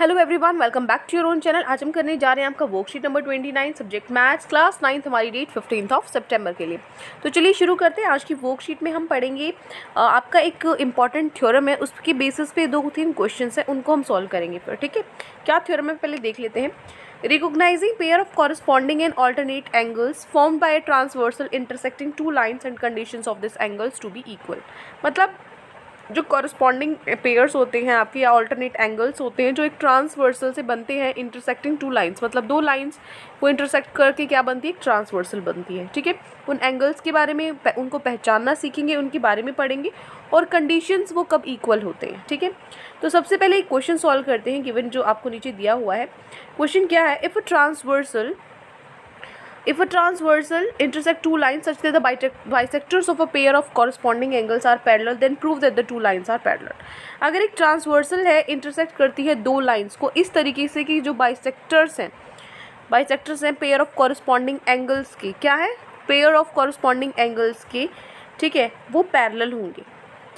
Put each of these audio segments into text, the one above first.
Hello everyone, welcome back to your own channel. आज हम करने जा रहे हैं आपका worksheet number 29 subject maths class 9th, हमारी डेट 15 सितंबर के लिए। तो चलिए शुरू करते हैं। आज की वर्कशीट में हम पढ़ेंगे आपका एक इंपॉर्टेंट थ्योरम है, उसके बेसिस पे 2-3 क्वेश्चंस हैं, उनको हम सॉल्व करेंगे फिर। ठीक है, क्या थ्योरम है पहले देख लेते हैं। Recognising pair of corresponding and alternate angles formed by a transversal intersecting two lines and conditions of this angles to be equal. मतलब जो कॉरस्पॉन्डिंग पेयर्स होते हैं आपके या ऑल्टरनेट एंगल्स होते हैं जो एक ट्रांसवर्सल से बनते हैं, इंटरसेक्टिंग टू लाइंस, मतलब दो लाइंस को इंटरसेक्ट करके क्या बनती है, एक ट्रांसवर्सल बनती है। ठीक है, उन एंगल्स के बारे में उनको पहचानना सीखेंगे, उनके बारे में पढ़ेंगे और कंडीशंस वो कब इक्वल होते हैं। ठीक है, तो सबसे पहले एक क्वेश्चन सॉल्व करते हैं गिवन जो आपको नीचे दिया हुआ है। क्वेश्चन क्या है, If a transversal intersect two lines such that the bisectors of a pair of corresponding angles are parallel, then prove that the two lines are parallel। अगर एक ट्रांसवर्सल है, इंटरसेक्ट करती है दो लाइंस को इस तरीके से कि जो बाइसेक्टर्स हैं पेयर ऑफ कॉरस्पॉन्डिंग एंगल्स के, क्या है, पेयर ऑफ कॉरस्पॉन्डिंग एंगल्स के, ठीक है, वो पैरेलल होंगे।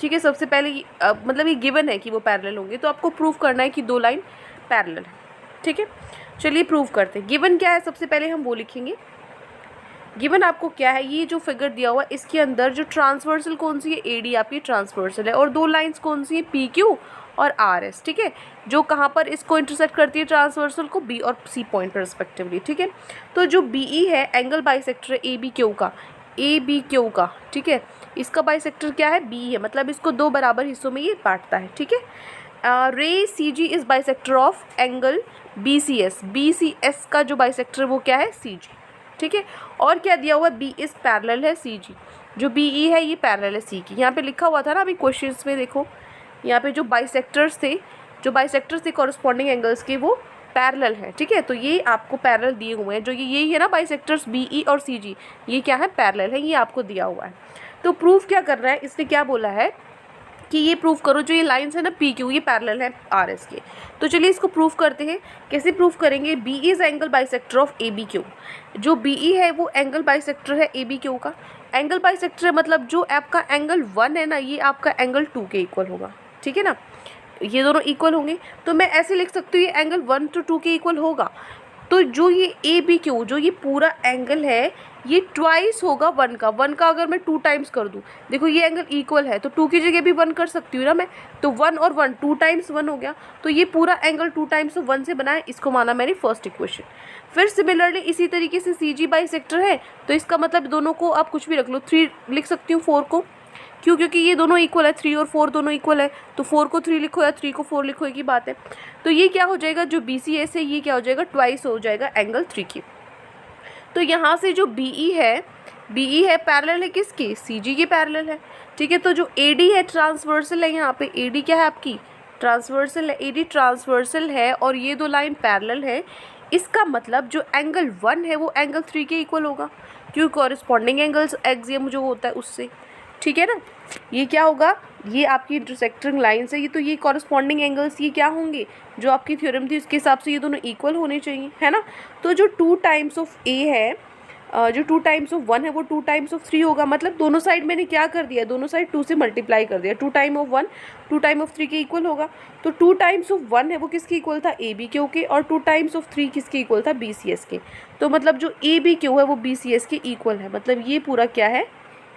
ठीक है, सबसे पहले मतलब ये गिवन है कि वो पैरेलल होंगे, तो आपको प्रूव करना है कि दो लाइन पैरेलल है। ठीक है, चलिए प्रूव करते हैं। गिवन क्या है, सबसे पहले हम वो लिखेंगे। गिवन आपको क्या है, ये जो फिगर दिया हुआ इसके अंदर जो ट्रांसवर्सल कौन सी है, एडी आपकी ट्रांसवर्सल है, और दो लाइंस कौन सी है, पी क्यू और आर एस। ठीक है, जो कहाँ पर इसको इंटरसेक्ट करती है ट्रांसवर्सल को, बी और सी पॉइंट रिस्पेक्टिवली। ठीक है, तो जो बी ई है angle bisector A B Q का, ठीक है, इसका बाइसेक्टर क्या है, बी है, मतलब इसको दो बराबर हिस्सों में ये बांटता है। ठीक है, ray C G is bisector of angle B C S का जो बाइसेक्टर वो क्या है, सी जी। ठीक है, और क्या दिया हुआ है, बी इज पैरेलल है सी जी, जो बी ई है ये पैरेलल है सी की। यहाँ पे लिखा हुआ था ना अभी क्वेश्चंस में, देखो यहाँ पे जो बाइसेक्टर्स थे कॉरस्पॉन्डिंग एंगल्स के, वो पैरेलल है। ठीक है, तो ये आपको पैरेलल दिए हुए हैं, जो ये यही है ना बाइसेक्टर्स बी ई और सी जी, ये क्या है, पैरेलल है, ये आपको दिया हुआ है। तो प्रूफ क्या करना है, इसने क्या बोला है कि ये प्रूफ करो जो ये लाइंस है ना पी क्यू, ये पैरेलल है आर एस के। तो चलिए इसको प्रूफ करते हैं। कैसे प्रूफ करेंगे, B is angle bisector of A B Q, जो बी ई है वो एंगल बाइसेक्टर है ए बी क्यू का। एंगल बाइसेक्टर है मतलब जो आपका एंगल 1 है ना, ये आपका एंगल 2 के इक्वल होगा। ठीक है ना, ये दोनों इक्वल होंगे, तो मैं ऐसे लिख सकती हूँ ये एंगल 1 to 2 के इक्वल होगा। तो जो ये ए बी क्यू, जो ये पूरा एंगल है, ये ट्वाइस होगा 1 का। 1 का अगर मैं 2 टाइम्स कर दूँ, देखो ये एंगल इक्वल है तो 2 की जगह भी 1 कर सकती हूँ ना मैं, तो 1 और 1 2 टाइम्स 1 हो गया, तो ये पूरा एंगल 2 टाइम्स 1 से बना है, इसको माना मैंने फर्स्ट इक्वेशन। फिर सिमिलरली इसी तरीके से सी जी बाइसेक्टर है, तो इसका मतलब दोनों को आप कुछ भी रख लो, 3 लिख सकती हूँ 4 को, क्यों, क्योंकि ये दोनों इक्वल है, 3 और 4 दोनों इक्वल है, तो 4 को 3 लिखो या 3 को 4 लिखो, एक ही बात है। तो ये क्या हो जाएगा, जो बी सी एस है ये क्या हो जाएगा, ट्वाइस हो जाएगा एंगल 3 की। तो यहाँ से जो बी ई है पैरेलल है किसकी, सी जी के पैरेलल है। ठीक है, तो जो ए डी है ट्रांसवर्सल है, यहाँ पे ए डी क्या है आपकी, ट्रांसवर्सल है, ए डी ट्रांसवर्सल है और ये दो लाइन पैरेलल है। इसका मतलब जो एंगल 1 है वो एंगल 3 के इक्वल होगा, क्योंकि कॉरस्पॉन्डिंग एंगल्स एक्सियम जो होता है उससे। ठीक है ना, ये क्या होगा, ये आपकी इंटरसेक्टिंग लाइन्स है, ये तो ये कॉरस्पॉन्डिंग एंगल्स ये क्या होंगे, जो आपकी थ्योरम थी उसके हिसाब से ये दोनों इक्वल होने चाहिए, है ना। तो जो 2 टाइम्स ऑफ ए है, जो 2 टाइम्स ऑफ 1 है वो 2 टाइम्स ऑफ 3 होगा, मतलब दोनों साइड मैंने क्या कर दिया, दोनों साइड 2 से मल्टीप्लाई कर दिया। 2 टाइम ऑफ 1 2 टाइम ऑफ 3 के इक्वल होगा, तो 2 टाइम्स ऑफ 1 है वो किसके इक्वल था, ए बी क्यू के, और 2 टाइम्स ऑफ 3 किसके इक्वल था, बी सी एस के। तो मतलब जो ए बी क्यू है वो बी सी एस के इक्वल है, मतलब ये पूरा क्या है,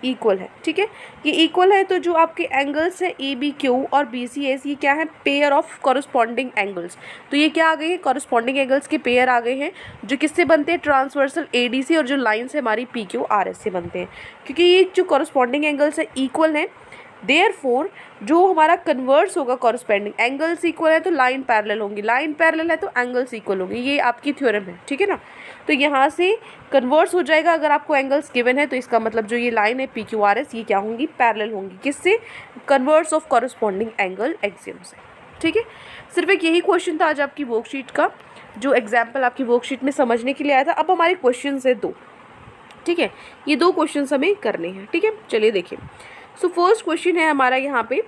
इक्वल है। ठीक है, ये इक्वल है, तो जो आपके एंगल्स है ए बी क्यू और बी सी एस, ये क्या है, पेयर ऑफ कॉरस्पॉन्डिंग एंगल्स। तो ये क्या आ गए हैं, कॉरस्पॉन्डिंग एंगल्स के पेयर आ गए हैं, जो किससे बनते हैं, ट्रांसवर्सल ए डी से, और जो लाइन्स है हमारी पी क्यू आर एस से बनते हैं। क्योंकि ये जो कॉरस्पॉन्डिंग एंगल्स है इक्वल हैं, देयरफॉर जो हमारा कन्वर्स होगा, कॉरस्पॉन्डिंग एंगल्स इक्वल है तो लाइन पैरेलल होंगी, लाइन पैरेलल है तो एंगल्स इक्वल होंगे, ये आपकी थ्योरम है। ठीक है ना, तो यहाँ से कन्वर्स हो जाएगा, अगर आपको एंगल्स गिवन है तो इसका मतलब जो ये लाइन है पी क्यू आर एस, ये क्या होंगी, पैरेलल होंगी, किससे, converse of corresponding angle axiom से। ठीक है, सिर्फ एक यही क्वेश्चन था आज आपकी वर्कशीट का, जो एग्जाम्पल आपकी वर्कशीट में समझने के लिए आया था। अब हमारे क्वेश्चन है 2। ठीक है, ये 2 क्वेश्चन हमें करने हैं। ठीक है, चलिए देखिए। सो फर्स्ट क्वेश्चन है हमारा यहाँ पे,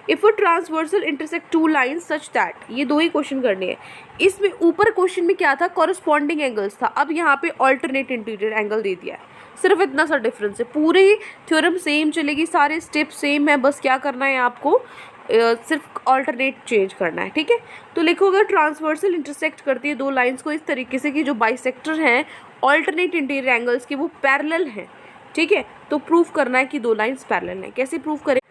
if a transversal intersect 2 lines such that, ये 2 ही क्वेश्चन करने हैं। इसमें ऊपर क्वेश्चन में क्या था, कॉरस्पॉन्डिंग एंगल्स था, अब यहाँ पे ऑल्टरनेट इंटीरियर एंगल दे दिया है, सिर्फ इतना सा डिफरेंस है, पूरी थ्योरम सेम चलेगी, सारे स्टेप सेम है, बस क्या करना है आपको, सिर्फ ऑल्टरनेट चेंज करना है, ठीक है। तो लिखो अगर ट्रांसवर्सल इंटरसेक्ट करती है दो लाइंस को इस तरीके से कि जो बाइसेक्टर हैं ऑल्टरनेट इंटीरियर एंगल्स के वो पैरेलल हैं, ठीक है, तो प्रूफ करना है कि दो लाइंस पैरेलल हैं। कैसे प्रूफ करें?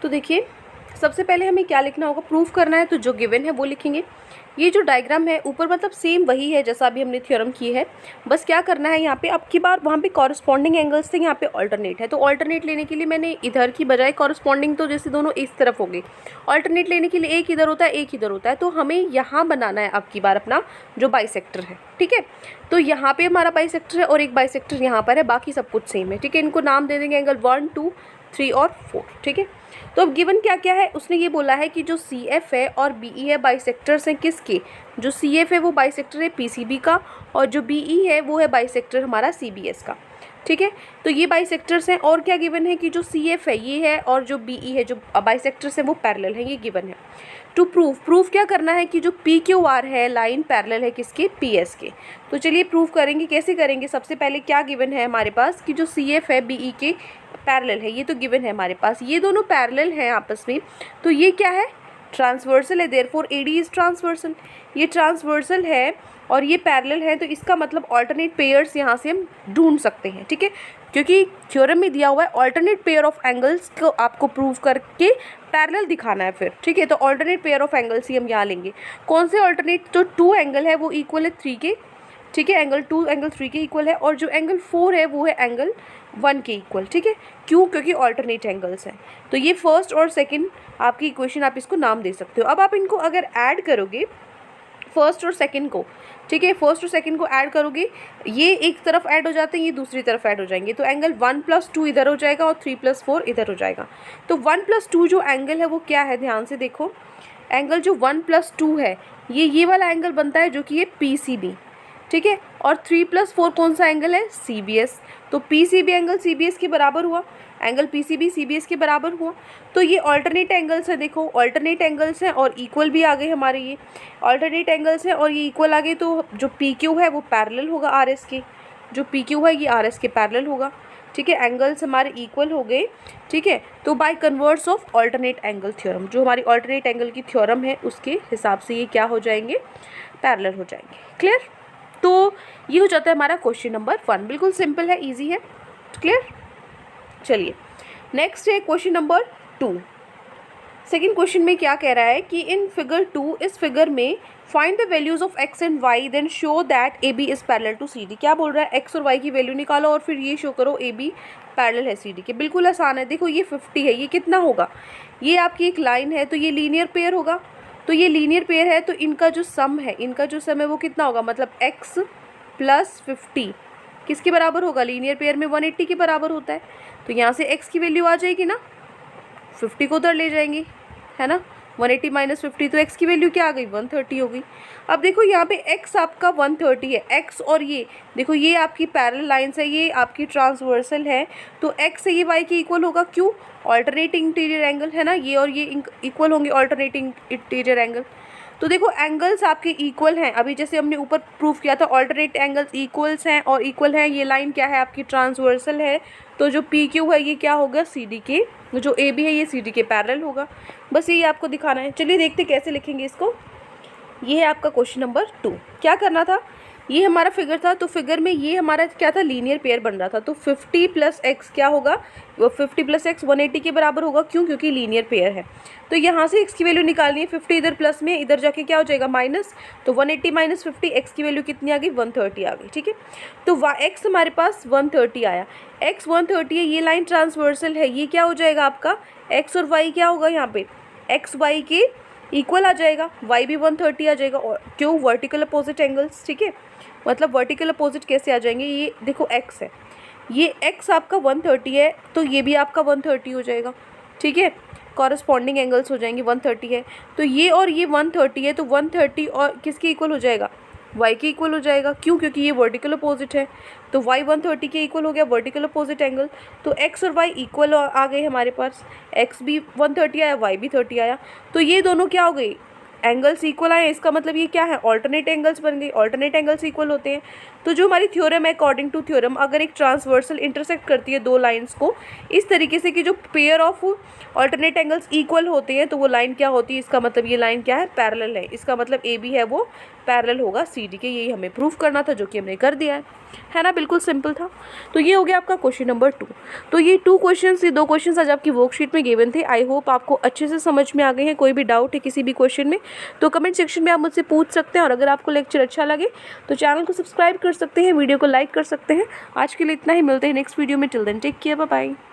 तो देखिए सबसे पहले हमें क्या लिखना होगा, प्रूफ करना है तो जो गिवन है वो लिखेंगे। ये जो डायग्राम है ऊपर मतलब सेम वही है जैसा अभी हमने थ्योरम की है, बस क्या करना है यहाँ पे अब की बार वहाँ पे कॉरस्पॉन्डिंग एंगल्स थे, यहाँ पे ऑल्टरनेट है, तो ऑल्टरनेट लेने के लिए मैंने इधर की बजाय कॉरस्पॉन्डिंग तो जैसे दोनों इस तरफ हो गई, ऑल्टरनेट लेने के लिए एक इधर होता है एक इधर होता है, तो हमें यहाँ बनाना है अब की बार अपना जो बाइसेक्टर है, ठीक है। तो यहाँ पे हमारा बाइसेक्टर है और एक बाइसेक्टर यहाँ पर है, बाकी सब कुछ सेम है, ठीक है। इनको नाम दे देंगे एंगल 1, 2, 3 और 4, ठीक है। तो अब गिवन क्या क्या है, उसने ये बोला है कि जो सी एफ है और बी ई है बाइसेक्टर्स हैं किसके, जो सी एफ है वो बाइसेक्टर है पी सी बी का और जो बी ई है वो है बाइसेक्टर हमारा सी बी एस का, ठीक है। तो ये बाइसेक्टर्स हैं और क्या गिवन है कि जो सी एफ है ये है और जो बी ई है जो बाइसेक्टर्स हैं वो पैरेलल हैं, ये गिवन है। टू प्रूफ क्या करना है कि जो पी क्यू आर है लाइन पैरेलल है किसके, पी एस के। तो चलिए प्रूफ करेंगे, कैसे करेंगे, सबसे पहले क्या गिवन है हमारे पास कि जो सी एफ है बी ई के पैरेलल है, ये तो गिवन है हमारे पास, ये दोनों पैरेलल हैं आपस में, तो ये क्या है, ट्रांसवर्सल है, देयरफॉर एडी इज ट्रांसवर्सल, ये ट्रांसवर्सल है और ये पैरेलल है, तो इसका मतलब ऑल्टरनेट पेयर्स यहाँ से हम ढूंढ सकते हैं, ठीक है, क्योंकि थ्योरम में दिया हुआ है ऑल्टरनेट पेयर ऑफ एंगल्स को आपको प्रूव करके पैरेलल दिखाना है फिर, ठीक है। तो ऑल्टरनेट पेयर ऑफ एंगल्स ही हम यहाँ लेंगे। कौन से ऑल्टरनेट, जो 2 एंगल है वो इक्वल है 3 के, ठीक है, एंगल 2 एंगल 3 के इक्वल है और जो एंगल 4 है वो है एंगल 1 के इक्वल, ठीक है। क्यों, क्योंकि ऑल्टरनेट एंगल्स हैं। तो ये फर्स्ट और सेकंड आपकी इक्वेशन, आप इसको नाम दे सकते हो। अब आप इनको अगर ऐड करोगे फर्स्ट और सेकंड को, ठीक है, फर्स्ट और सेकंड को ऐड करोगे, ये एक तरफ ऐड हो जाते हैं, ये दूसरी तरफ ऐड हो जाएंगे, तो एंगल 1 + 2 इधर हो जाएगा और 3 + 4 इधर हो जाएगा। तो 1 + 2 जो एंगल है वो क्या है, ध्यान से देखो, एंगल जो 1 + 2 है ये वाला एंगल बनता है जो कि ये पी सी बी, ठीक है, और 3 + 4 कौन सा एंगल है, सी बी एस। तो P C B angle C B S के बराबर हुआ, angle P C B C B S के बराबर हुआ। तो ये ऑल्टरनेट एंगल्स है, देखो ऑल्टरनेट एंगल्स हैं और इक्वल भी आ गए हमारे, ये ऑल्टरनेट एंगल्स हैं और ये इक्वल आ गए, तो जो पी क्यू है वो पैरेलल होगा आर एस के, जो पी क्यू है ये आर एस के पैरेलल होगा, ठीक है, एंगल्स हमारे इक्वल हो गए, ठीक है। तो by converse of alternate angle theorem, जो हमारी ऑल्टरनेट एंगल की थ्योरम है उसके हिसाब से ये क्या हो जाएंगे, पैरेलल हो जाएंगे। क्लियर? तो ये हो जाता है हमारा क्वेश्चन नंबर 1, बिल्कुल सिंपल है, इजी है। क्लियर? चलिए नेक्स्ट है क्वेश्चन नंबर 2। सेकेंड क्वेश्चन में क्या कह रहा है कि इन फिगर 2, इस फिगर में find the values of x and y then show that A B is parallel to C D. क्या बोल रहा है, x और y की वैल्यू निकालो और फिर ये शो करो ए बी पैरेलल है सी डी के। बिल्कुल आसान है, देखो ये 50 है, ये कितना होगा, ये आपकी एक लाइन है तो ये लीनियर पेयर होगा, तो ये लीनियर पेयर है तो इनका जो सम है, इनका जो सम है वो कितना होगा, मतलब x + 50 किसके बराबर होगा, लीनियर पेयर में 180 के बराबर होता है। तो यहाँ से x की वैल्यू आ जाएगी ना, 50 को उधर ले जाएंगे, है ना, 180 - 50 तो x की वैल्यू क्या आ गई, 130 हो गई। अब देखो यहाँ पे x आपका 130 है, x और ये देखो ये आपकी पैरेलल लाइंस है, ये आपकी ट्रांसवर्सल है, तो x से ये y के इक्वल होगा, क्यों, ऑल्टरनेटिंग इंटीरियर एंगल है ना, ये और ये इक्वल होंगे ऑल्टरनेटिंग इंटीरियर एंगल। तो देखो एंगल्स आपके इक्वल हैं, अभी जैसे हमने ऊपर प्रूफ किया था ऑल्टरनेट एंगल्स इक्वल्स हैं और इक्वल हैं, ये लाइन क्या है आपकी ट्रांसवर्सल है, तो जो पी क्यू है ये क्या होगा, सी डी के, जो ए बी है ये सी डी के पैरेलल होगा, बस यही आपको दिखाना है। चलिए देखते कैसे लिखेंगे इसको। ये है आपका क्वेश्चन नंबर 2। क्या करना था, ये हमारा फिगर था, तो फिगर में ये हमारा क्या था, लीनियर पेयर बन रहा था, तो 50 + x क्या होगा, वो 50 + x 180 के बराबर होगा, क्यों, क्योंकि लीनियर पेयर है। तो यहाँ से x की वैल्यू निकालनी है, 50 इधर प्लस में, इधर जाके क्या हो जाएगा माइनस, तो 180 - 50 x की वैल्यू कितनी आ गई, 130 आ गई, ठीक है। तो x हमारे पास 130 आया, x 130 है, ये लाइन ट्रांसवर्सल है, ये क्या हो जाएगा आपका x और y क्या होगा, यहाँ पे x y के इक्वल आ जाएगा, y भी 130 आ जाएगा, और क्यों, वर्टिकल अपोजिट एंगल्स, ठीक है, मतलब वर्टिकल अपोजिट कैसे आ जाएंगे, ये देखो x है, ये x आपका 130 है तो ये भी आपका 130 हो जाएगा, ठीक है, कॉरस्पॉन्डिंग एंगल्स हो जाएंगे, 130 है तो ये और ये 130 है, तो 130 और किसके इक्वल हो जाएगा, y के इक्वल हो जाएगा, क्यों, क्योंकि ये वर्टिकल अपोजिट है, तो y 130 के इक्वल हो गया, वर्टिकल अपोजिट एंगल, तो x और y इक्वल आ गए हमारे पास, x भी 130 आया, y भी 30 आया, तो ये दोनों क्या हो गई, एंगल्स इक्वल आए, इसका मतलब ये क्या है, ऑल्टरनेट एंगल्स बन गई, ऑल्टरनेट एंगल्स इक्वल होते हैं। तो जो हमारी थ्योरम है, अकॉर्डिंग टू थ्योरम, अगर एक ट्रांसवर्सल इंटरसेक्ट करती है दो लाइंस को इस तरीके से कि जो pair of alternate angles equal होते हैं, तो वो लाइन क्या होती है, इसका मतलब ये लाइन क्या है, पैरेलल है। इसका मतलब ए बी है वो पैरेलल होगा सी डी के। यही हमें प्रूफ करना था, जो कि हमने कर दिया है ना, बिल्कुल सिंपल था। तो ये हो गया आपका क्वेश्चन नंबर 2। तो ये 2 क्वेश्चंस, ये 2 क्वेश्चंस आज आपकी वर्कशीट में गिवन थे। आई होप आपको अच्छे से समझ में आ गए हैं। कोई भी डाउट है किसी भी क्वेश्चन में तो कमेंट सेक्शन में आप मुझसे पूछ सकते हैं। और अगर आपको लेक्चर अच्छा लगे तो चैनल को सब्सक्राइब कर सकते हैं, वीडियो को लाइक कर सकते हैं। आज के लिए इतना ही, मिलते हैं नेक्स्ट वीडियो में। Till then take care, bye bye.